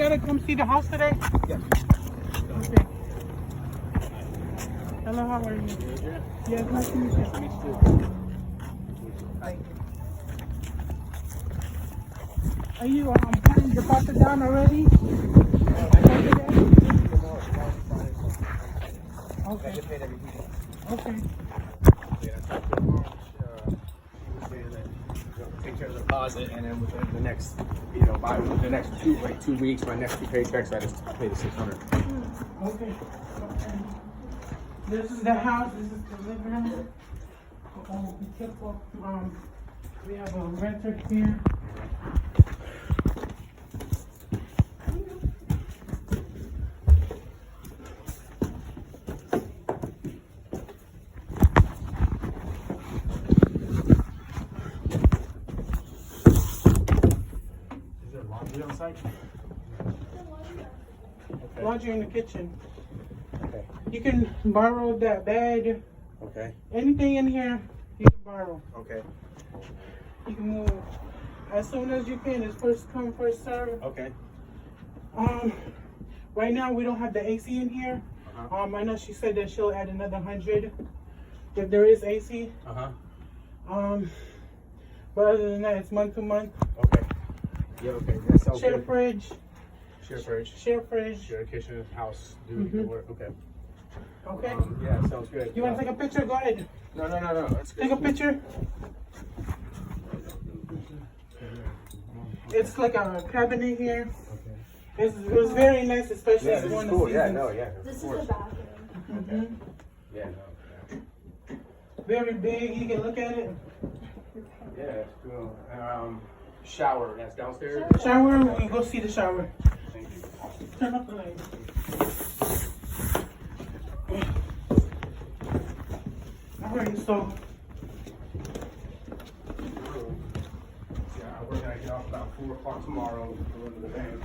gotta come see the house today? Yes. Okay. Hello, how are you? Yes, nice to meet you. Thank you. Are you planning to deposit down already? Okay. Okay. Take care of the deposit, and then within the next, by the next 2 weeks, my next 2 paychecks, I just pay the $600. Okay. This is the house. This is the living room. Be careful. We have a renter here. Is there laundry on site? Okay. Laundry in the kitchen. Okay. You can borrow that bed. Okay. Anything in here, you can borrow. Okay. You can move as soon as you can. It's first come, first serve. Okay. Right now we don't have the AC in here. Uh-huh. I know she said that she'll add another 100 if there is AC. But other than that, it's month to month. Okay. Yeah. Okay. That sounds Share good. fridge. Share fridge. Share fridge. Share kitchen, house, do work. Okay. Okay. Yeah, sounds good. You want to take a picture? Go ahead. No. That's good. Take a picture. It's like a cabinet here. Okay. It was very nice, especially Yeah, this during is the cool. season. Yeah, no, yeah. This is of course. the bathroom. Okay. Yeah, no. Very big. You can look at it. Yeah, it's cool. Shower, that's downstairs. Shower. We can go see the shower. Thank you. Turn up the light. Alright, so Yeah, we're gonna get off about 4 o'clock tomorrow. Go to the bank and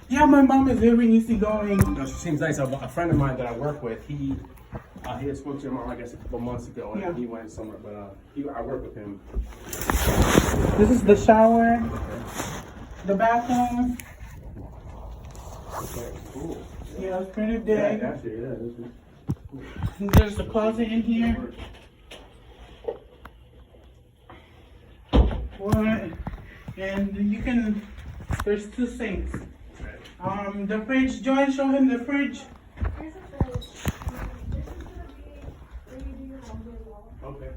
yeah, my mom is very easygoing. no, she seems nice. A friend of mine that I work with, he had spoke to him, I guess, a couple months ago, and Yeah. he went somewhere. But I work with him. This is the shower, the bathroom. Okay, cool. Yeah, it's pretty Yeah, big. actually, yeah. This is And there's a closet in here. What? And you can. There's 2 sinks. The fridge. Joy, show him the fridge. Here's a fridge. This is gonna be where you do your laundry wall. okay.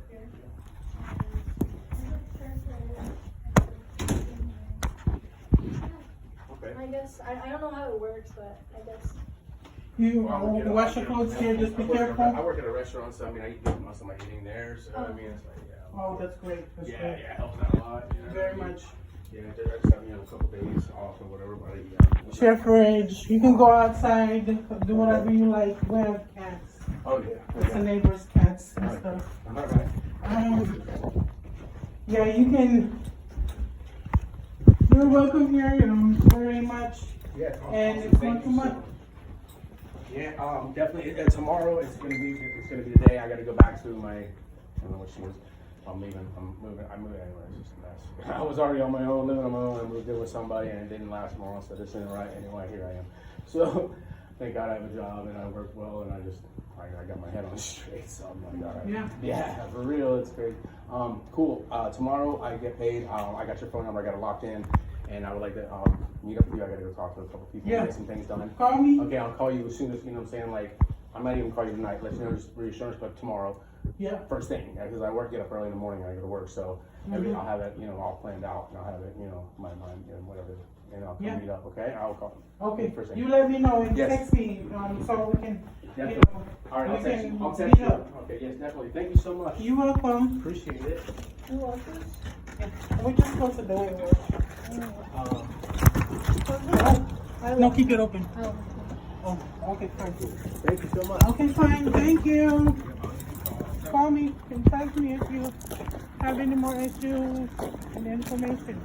Okay. I guess I don't know how it works, but I guess You Well, wash your clothes here. Just be I careful. work at a restaurant, so I mean, I eat most of my eating there. So I mean, it's like, yeah. Oh, that's great. That's Yeah, great. yeah, it helps out a lot. You know, Very much. Yeah, I just have, a couple days off or whatever, but Share fridge. You can go outside, do whatever you like. We have cats. Oh, yeah. It's the neighbor's cats and stuff. All right. Yeah, you can. You're welcome here. Very much. Yeah. And awesome. it's Thank not too you so much. Yeah, definitely. Tomorrow it's gonna be the day I gotta go back to my. I don't know what she was. I'm moving anyway. It's just a mess. I was already on my own, living on my own. I moved in with somebody, and it didn't last long, so this isn't right. Anyway, here I am. So, thank God I have a job, and I work well, and I got my head on straight. So I'm like, all right. Yeah, for real, it's great. Cool. Tomorrow I get paid. I got your phone number. I got it locked in, and I would like to meet up with you. I gotta go talk to a couple people, Yeah. get some things done. Call me. Okay, I'll call you as soon as, you know what I'm saying, like, I might even call you tonight, let you know just reassurance, but tomorrow, Yeah. first thing, because I get up early in the morning and I go to work, so I'll have it, all planned out, and I'll have it, my mind, and whatever, and I'll come Yeah. meet up, okay? I'll call. Okay. First thing. You let me know and Yes. text me so we can. Definitely. All right, we I'll text can you. I'll meet text you. up. Okay, yes, definitely. Thank you so much. You're welcome. Appreciate it. You're welcome. We just close the door. No, keep it open. Oh. Oh, okay, fine. Thank you so much. Okay, fine. Thank you. Call me. Contact me if you have any more issues and information.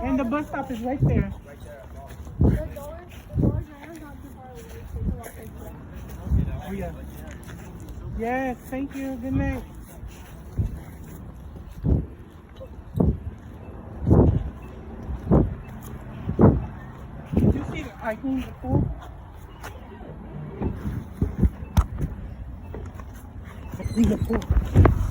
And the bus stop is right there. The doors are not too far away. So you can walk right there. Oh, yeah. Yes, thank you. Good night. I cleaned the pool. I cleaned the pool.